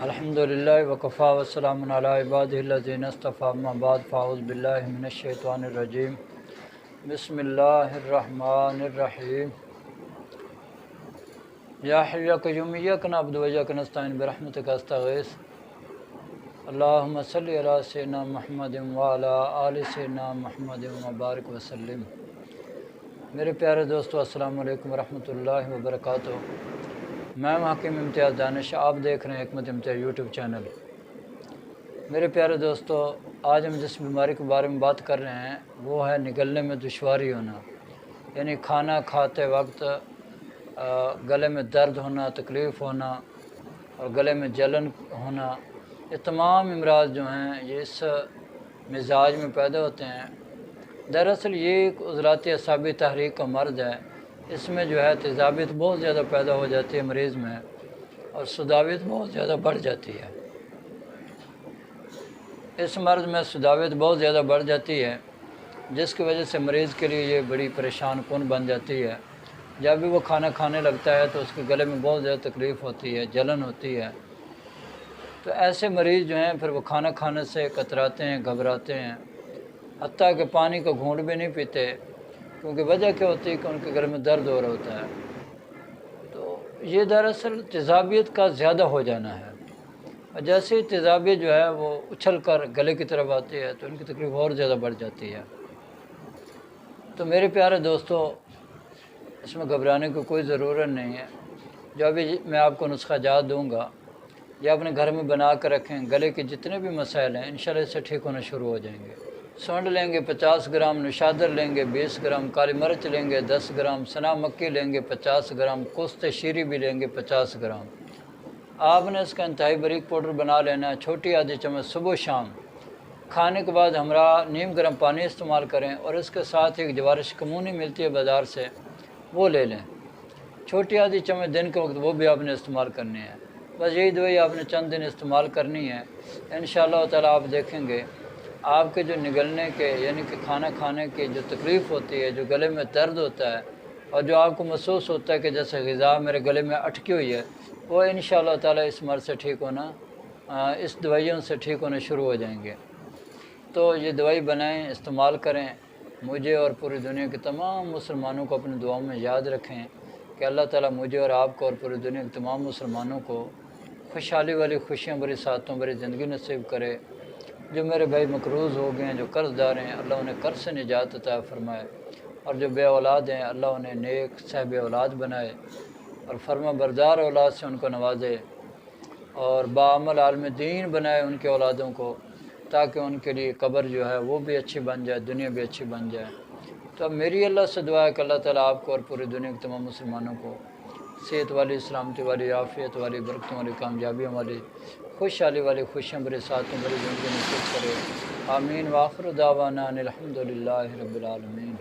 الحمدللہ وکفا وسلام علی عبادہ الذین اصطفیٰ اما بعد فاعوذ باللہ من الشیطان الرجیم بسم اللہ الرحمن الرحیم یا حی یا قیوم ایاک نعبد و ایاک نستعین برحمتک استغیث اللہم صلی علی سیدنا محمد وعلی آل سیدنا محمد وبارک وسلم۔ میرے پیارے دوستو، السلام علیکم ورحمۃ اللہ وبرکاتہ۔ میں حکیم امتیاز دانش، آپ دیکھ رہے ہیں حکمت امتیاز یوٹیوب چینل۔ میرے پیارے دوستو، آج ہم جس بیماری کے بارے میں بات کر رہے ہیں وہ ہے نگلنے میں دشواری ہونا، یعنی کھانا کھاتے وقت گلے میں درد ہونا، تکلیف ہونا اور گلے میں جلن ہونا۔ یہ تمام امراض جو ہیں یہ اس مزاج میں پیدا ہوتے ہیں۔ دراصل یہ ایک عضلاتی اعصابی تحریک کا مرض ہے۔ اس میں جو ہے تیزابیت بہت زیادہ پیدا ہو جاتی ہے مریض میں، اور سوداویت بہت زیادہ بڑھ جاتی ہے۔ اس مرض میں سوداویت بہت زیادہ بڑھ جاتی ہے، جس کی وجہ سے مریض کے لیے یہ بڑی پریشان کن بن جاتی ہے۔ جب بھی وہ کھانا کھانے لگتا ہے تو اس کے گلے میں بہت زیادہ تکلیف ہوتی ہے، جلن ہوتی ہے۔ تو ایسے مریض جو ہیں پھر وہ کھانا کھانے سے کتراتے ہیں، گھبراتے ہیں، حتیٰ کہ پانی کا گھونٹ بھی نہیں پیتے، کیونکہ وجہ کیا ہوتی ہے کہ ان کے گلے میں درد ہو رہا ہوتا ہے۔ تو یہ دراصل تیزابیت کا زیادہ ہو جانا ہے، اور جیسے ہی تیزابیت جو ہے وہ اچھل کر گلے کی طرف آتی ہے تو ان کی تکلیف اور زیادہ بڑھ جاتی ہے۔ تو میرے پیارے دوستو، اس میں گھبرانے کی کوئی ضرورت نہیں ہے۔ جو ابھی میں آپ کو نسخہ جات دوں گا، یہ اپنے گھر میں بنا کر رکھیں۔ گلے کے جتنے بھی مسائل ہیں انشاءاللہ اس سے ٹھیک ہونا شروع ہو جائیں گے۔ سونڈ لیں گے 50 گرام، نشادر لیں گے 20 گرام، کالی مرچ لیں گے 10 گرام، سنا مکی لیں گے 50 گرام، کست شیری بھی لیں گے 50 گرام۔ آپ نے اس کا انتہائی باریک پاؤڈر بنا لینا ہے۔ چھوٹی آدھی چمچ صبح و شام کھانے کے بعد ہمراہ نیم گرم پانی استعمال کریں، اور اس کے ساتھ ایک جوارش کمونی ملتی ہے بازار سے، وہ لے لیں۔ چھوٹی آدھی چمچ دن کے وقت وہ بھی آپ نے استعمال کرنی ہے۔ بس یہی دوائی آپ نے چند دن استعمال کرنی ہے۔ انشاءاللہ تعالیٰ آپ دیکھیں گے آپ کے جو نگلنے کے یعنی کہ کھانا کھانے کی جو تکلیف ہوتی ہے، جو گلے میں درد ہوتا ہے، اور جو آپ کو محسوس ہوتا ہے کہ جیسے غذا میرے گلے میں اٹکی ہوئی ہے، وہ انشاءاللہ تعالیٰ اس مرض سے ٹھیک ہونا، اس دوائیوں سے ٹھیک ہونا شروع ہو جائیں گے۔ تو یہ دوائی بنائیں، استعمال کریں۔ مجھے اور پوری دنیا کے تمام مسلمانوں کو اپنی دعاؤں میں یاد رکھیں کہ اللہ تعالیٰ مجھے اور آپ کو اور پوری دنیا کے تمام مسلمانوں کو خوشحالی والی، خوشیاں بری، سعادتوں بری زندگی نصیب کرے۔ جو میرے بھائی مقروض ہو گئے ہیں، جو قرض دار ہیں، اللہ انہیں قرض سے نجات عطا فرمائے، اور جو بے اولاد ہیں اللہ انہیں نیک صاحب اولاد بنائے، اور فرما بردار اولاد سے ان کو نوازے، اور باعمل عالم دین بنائے ان کے اولادوں کو، تاکہ ان کے لیے قبر جو ہے وہ بھی اچھی بن جائے، دنیا بھی اچھی بن جائے۔ تو اب میری اللہ سے دعا ہے کہ اللہ تعالیٰ آپ کو اور پوری دنیا کے تمام مسلمانوں کو صحت والی، سلامتی والی، عافیت والی، برکتوں والی، کامیابیوں والی، خوشحالی والی، خوشیاں بری، سعادتوں بری زندگی نصیب کرے۔ آمین۔ وآخر دعوانا ان الحمدللہ رب العالمین۔